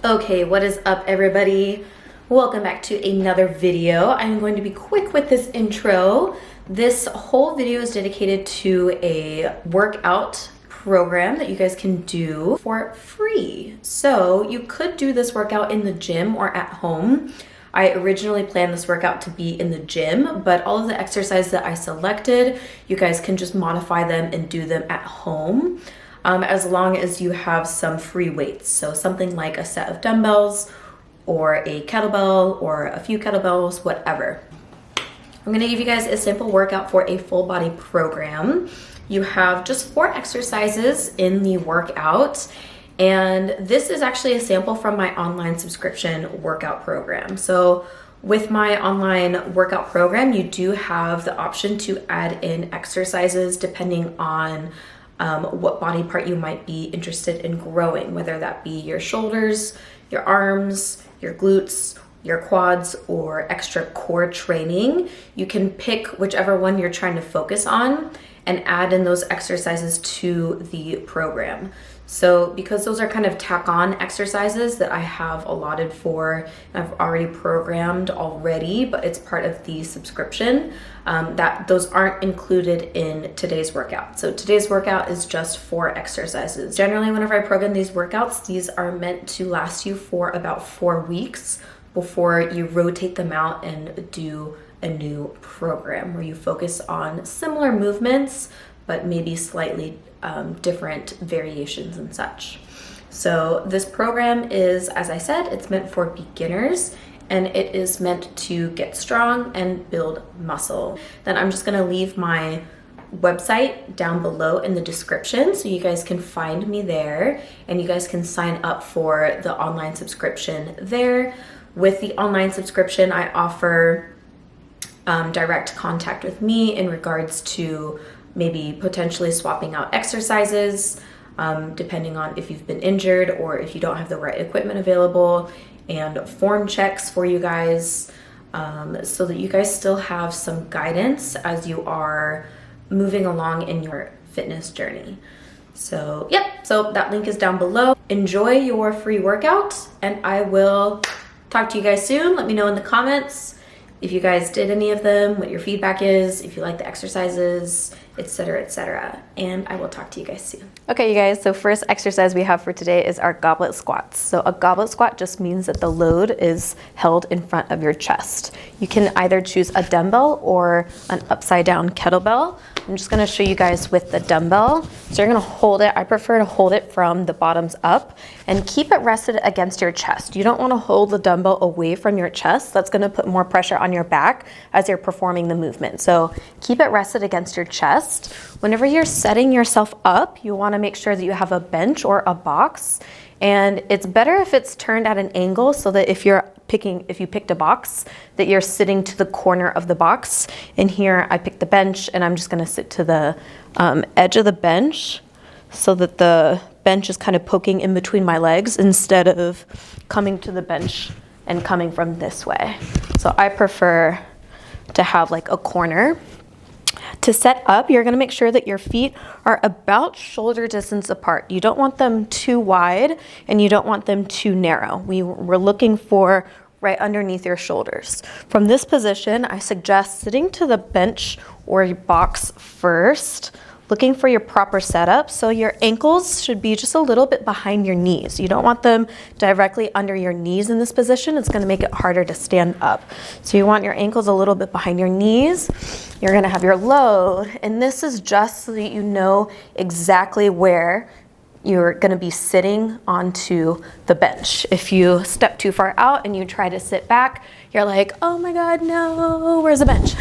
Okay, what is up everybody? Welcome back to another video. I'm going to be quick with this intro. This whole video is dedicated to a workout program that you guys can do for free. So you could do this workout in the gym or at home. I originally planned this workout to be in the gym, but all of the exercises that I selected, you guys can just modify them and do them at home. As long as you have some free weights. So something like a set of dumbbells or a kettlebell or a few kettlebells, whatever. I'm gonna give you guys a simple workout for a full body program. You have just 4 exercises in the workout. And this is actually a sample from my online subscription workout program. So with my online workout program, you do have the option to add in exercises depending on what body part you might be interested in growing, whether that be your shoulders, your arms, your glutes, your quads, or extra core training. You can pick whichever one you're trying to focus on and add in those exercises to the program. So because those are kind of tack-on exercises that I have allotted for, I've already programmed already, but it's part of the subscription, that those aren't included in today's workout. So today's workout is just 4 exercises. Generally, whenever I program these workouts, these are meant to last you for about 4 weeks before you rotate them out and do a new program where you focus on similar movements, but maybe slightly different variations and such. So this program is, as I said, it's meant for beginners and it is meant to get strong and build muscle. Then I'm just gonna leave my website down below in the description so you guys can find me there and you guys can sign up for the online subscription there. With the online subscription, I offer direct contact with me in regards to maybe potentially swapping out exercises, depending on if you've been injured or if you don't have the right equipment available, and form checks for you guys, so that you guys still have some guidance as you are moving along in your fitness journey. So yep, so that link is down below. Enjoy your free workout and I will talk to you guys soon. Let me know in the comments if you guys did any of them, what your feedback is, if you like the exercises, etc., etc. And I will talk to you guys soon. Okay, you guys, so first exercise we have for today is our goblet squats. So a goblet squat just means that the load is held in front of your chest. You can either choose a dumbbell or an upside down kettlebell. I'm just gonna show you guys with the dumbbell. So you're gonna hold it, I prefer to hold it from the bottoms up and keep it rested against your chest. You don't wanna hold the dumbbell away from your chest. That's gonna put more pressure on your back as you're performing the movement. So keep it rested against your chest. Whenever you're setting yourself up, you wanna make sure that you have a bench or a box. And it's better if it's turned at an angle so that if you picked a box, that you're sitting to the corner of the box. And here I picked the bench and I'm just gonna sit to the edge of the bench so that the bench is kind of poking in between my legs instead of coming to the bench and coming from this way. So I prefer to have like a corner. To set up, you're gonna make sure that your feet are about shoulder distance apart. You don't want them too wide and you don't want them too narrow. We're looking for right underneath your shoulders. From this position, I suggest sitting to the bench or your box first, looking for your proper setup. So your ankles should be just a little bit behind your knees. You don't want them directly under your knees in this position. It's gonna make it harder to stand up. So you want your ankles a little bit behind your knees. You're gonna have your load, and this is just so that you know exactly where you're gonna be sitting onto the bench. If you step too far out and you try to sit back, you're like, oh my God, no, where's the bench?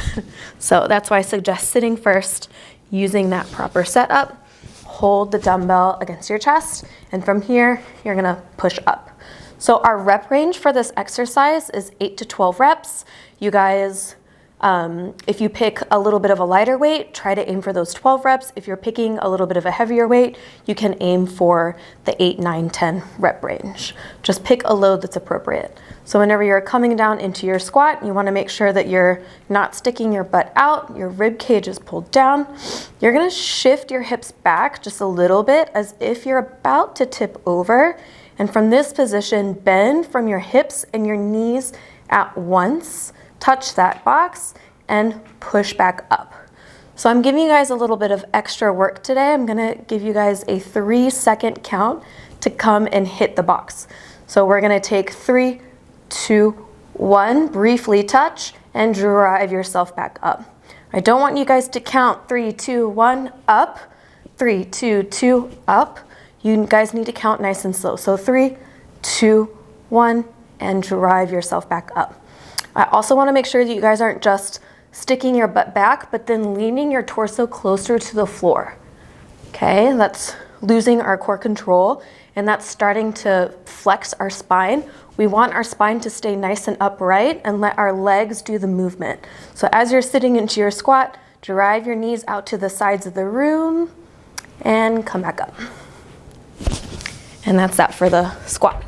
So that's why I suggest sitting first, using that proper setup. Hold the dumbbell against your chest, and from here, you're gonna push up. So our rep range for this exercise is 8 to 12 reps. You guys, if you pick a little bit of a lighter weight, try to aim for those 12 reps. If you're picking a little bit of a heavier weight, you can aim for the 8, 9, 10 rep range. Just pick a load that's appropriate. So whenever you're coming down into your squat, you wanna make sure that you're not sticking your butt out, your rib cage is pulled down. You're gonna shift your hips back just a little bit as if you're about to tip over, And from this position, bend from your hips and your knees at once, touch that box, and push back up. So I'm giving you guys a little bit of extra work today. I'm gonna give you guys a 3-second count to come and hit the box. So we're gonna take 3, 2, 1, briefly touch, and drive yourself back up. I don't want you guys to count 3, 2, 1, up, 3, 2, 2, up. You guys need to count nice and slow. So 3, 2, 1, and drive yourself back up. I also want to make sure that you guys aren't just sticking your butt back, but then leaning your torso closer to the floor. Okay, that's losing our core control, and that's starting to flex our spine. We want our spine to stay nice and upright and let our legs do the movement. So as you're sitting into your squat, drive your knees out to the sides of the room and come back up. And that's that for the squat.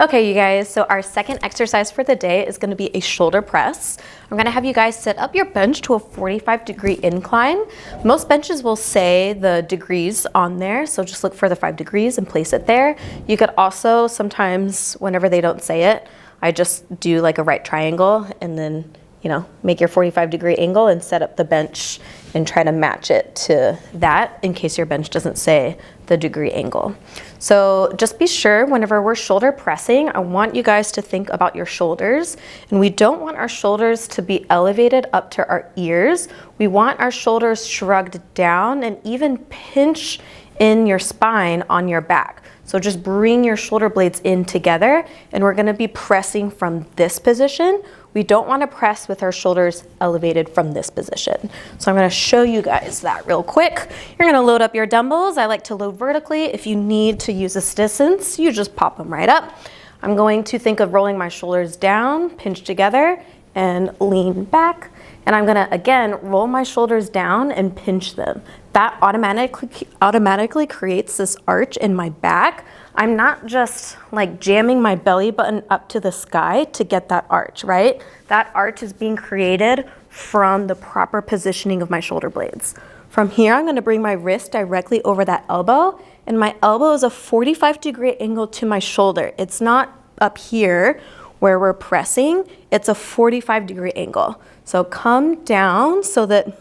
Okay, you guys, so our second exercise for the day is gonna be a shoulder press. I'm gonna have you guys set up your bench to a 45-degree incline. Most benches will say the degrees on there, so just look for the 5 degrees and place it there. You could also sometimes, whenever they don't say it, I just do like a right triangle and then, you know, make your 45-degree angle and set up the bench and try to match it to that in case your bench doesn't say the degree angle. So just be sure whenever we're shoulder pressing, I want you guys to think about your shoulders, and we don't want our shoulders to be elevated up to our ears. We want our shoulders shrugged down and even pinch in your spine on your back. So just bring your shoulder blades in together, and we're gonna be pressing from this position. We don't want to press with our shoulders elevated from this position. So I'm going to show you guys that real quick. You're going to load up your dumbbells. I like to load vertically. If you need to use assistance, you just pop them right up. I'm going to think of rolling my shoulders down, pinch together, and lean back. And I'm going to, again, roll my shoulders down and pinch them. That automatically creates this arch in my back. I'm not just like jamming my belly button up to the sky to get that arch, right? That arch is being created from the proper positioning of my shoulder blades. From here, I'm gonna bring my wrist directly over that elbow, and my elbow is a 45-degree angle to my shoulder. It's not up here where we're pressing, it's a 45-degree angle. So come down so that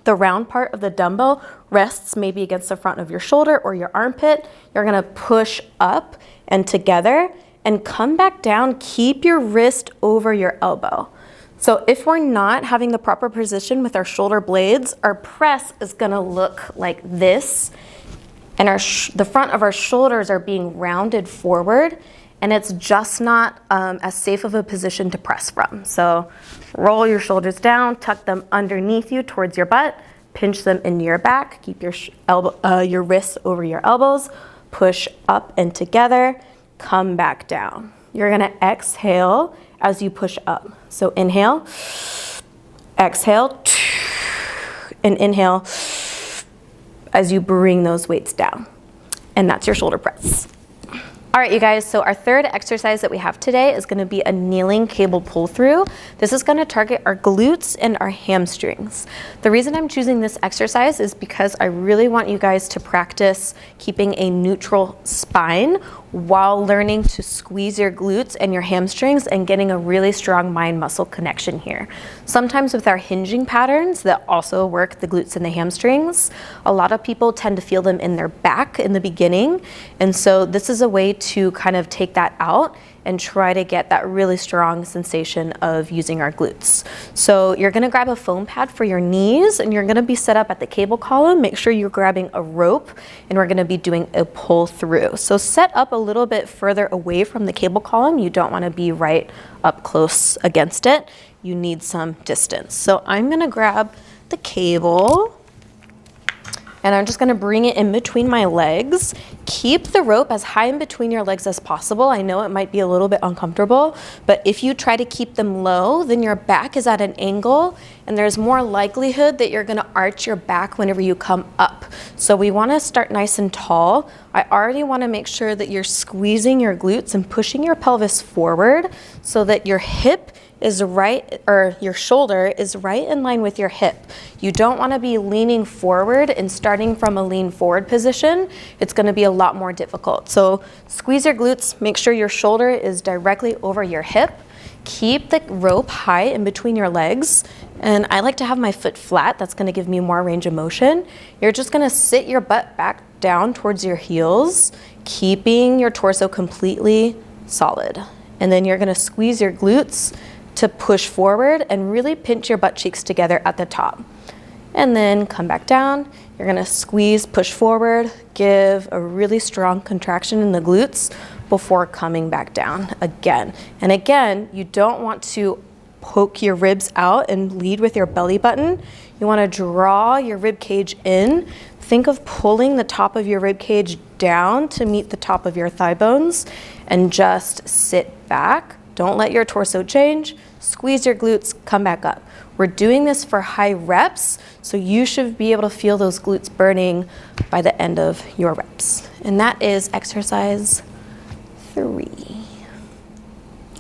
the round part of the dumbbell rests maybe against the front of your shoulder or your armpit. You're gonna push up and together and come back down. Keep your wrist over your elbow. So if we're not having the proper position with our shoulder blades, our press is gonna look like this, and the front of our shoulders are being rounded forward, and it's just not as safe of a position to press from. So roll your shoulders down, tuck them underneath you towards your butt, pinch them into your back, keep your wrists over your elbows, push up and together, come back down. You're gonna exhale as you push up. So inhale, exhale, and inhale as you bring those weights down. And that's your shoulder press. All right, you guys, so our third exercise that we have today is gonna be a kneeling cable pull through. This is gonna target our glutes and our hamstrings. The reason I'm choosing this exercise is because I really want you guys to practice keeping a neutral spine while learning to squeeze your glutes and your hamstrings and getting a really strong mind-muscle connection here. Sometimes with our hinging patterns that also work the glutes and the hamstrings, a lot of people tend to feel them in their back in the beginning. And so this is a way to kind of take that out and try to get that really strong sensation of using our glutes. So you're gonna grab a foam pad for your knees, and you're gonna be set up at the cable column. Make sure you're grabbing a rope, and we're gonna be doing a pull through. So set up a little bit further away from the cable column. You don't wanna be right up close against it. You need some distance. So I'm gonna grab the cable, and I'm just gonna bring it in between my legs. Keep the rope as high in between your legs as possible. I know it might be a little bit uncomfortable, but if you try to keep them low, then your back is at an angle, and there's more likelihood that you're gonna arch your back whenever you come up. So we wanna start nice and tall. I already wanna make sure that you're squeezing your glutes and pushing your pelvis forward so that your hip is right, or your shoulder is right in line with your hip. You don't want to be leaning forward and starting from a lean forward position. It's going to be a lot more difficult. So squeeze your glutes, make sure your shoulder is directly over your hip. Keep the rope high in between your legs. And I like to have my foot flat. That's going to give me more range of motion. You're just going to sit your butt back down towards your heels, keeping your torso completely solid. And then you're going to squeeze your glutes to push forward and really pinch your butt cheeks together at the top. And then come back down. You're going to squeeze, push forward, give a really strong contraction in the glutes before coming back down again. And again, you don't want to poke your ribs out and lead with your belly button. You want to draw your rib cage in. Think of pulling the top of your rib cage down to meet the top of your thigh bones and just sit back. Don't let your torso change. Squeeze your glutes, come back up. We're doing this for high reps, so you should be able to feel those glutes burning by the end of your reps. And that is exercise 3.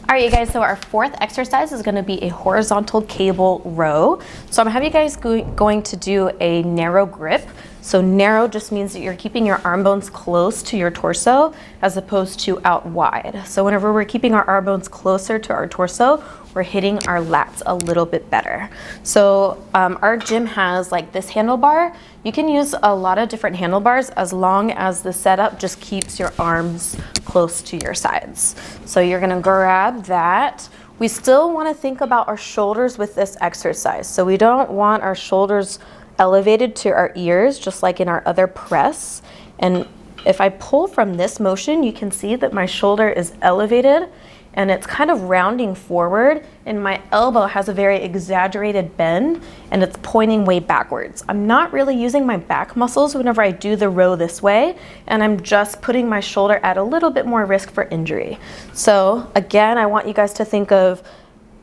All right, you guys, so our 4th exercise is going to be a horizontal cable row. So I'm going to have you guys going to do a narrow grip. So narrow just means that you're keeping your arm bones close to your torso as opposed to out wide. So whenever we're keeping our arm bones closer to our torso, we're hitting our lats a little bit better. So our gym has like this handlebar. You can use a lot of different handlebars as long as the setup just keeps your arms close to your sides. So you're gonna grab that. We still wanna think about our shoulders with this exercise. So we don't want our shoulders elevated to our ears, just like in our other press. And if I pull from this motion, you can see that my shoulder is elevated and it's kind of rounding forward, and my elbow has a very exaggerated bend and it's pointing way backwards. I'm not really using my back muscles whenever I do the row this way, and I'm just putting my shoulder at a little bit more risk for injury. So again, I want you guys to think of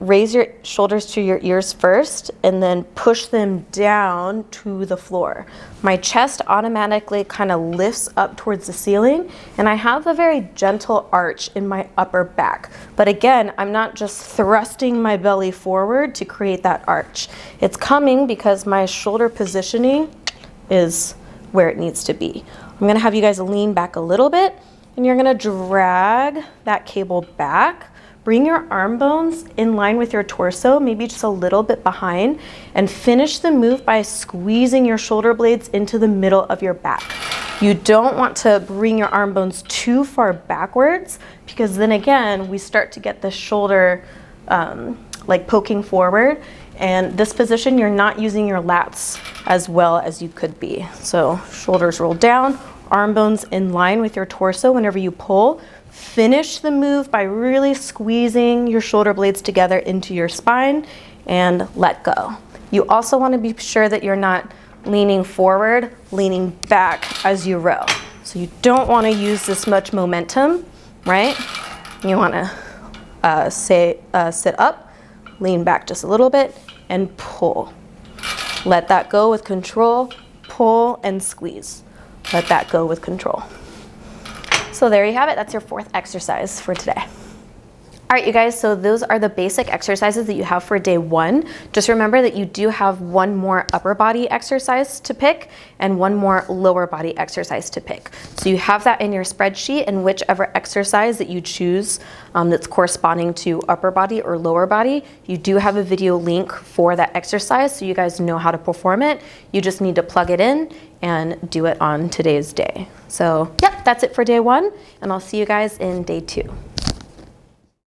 raise your shoulders to your ears first and then push them down to the floor. My chest automatically kind of lifts up towards the ceiling, and I have a very gentle arch in my upper back. But again, I'm not just thrusting my belly forward to create that arch. It's coming because my shoulder positioning is where it needs to be. I'm gonna have you guys lean back a little bit, and you're gonna drag that cable back. Bring your arm bones in line with your torso, maybe just a little bit behind, and finish the move by squeezing your shoulder blades into the middle of your back. You don't want to bring your arm bones too far backwards, because then again, we start to get the shoulder like poking forward. And this position, you're not using your lats as well as you could be. So shoulders roll down, arm bones in line with your torso whenever you pull. Finish the move by really squeezing your shoulder blades together into your spine and let go. You also want to be sure that you're not leaning forward, leaning back as you row. So you don't want to use this much momentum, right? You want to sit up, lean back just a little bit, and pull. Let that go with control, pull and squeeze. Let that go with control. So there you have it. That's your 4th exercise for today. All right, you guys, so those are the basic exercises that you have for day 1. Just remember that you do have one more upper body exercise to pick and one more lower body exercise to pick. So you have that in your spreadsheet, and whichever exercise that you choose that's corresponding to upper body or lower body, you do have a video link for that exercise so you guys know how to perform it. You just need to plug it in and do it on today's day. So yep, that's it for day 1, and I'll see you guys in day 2.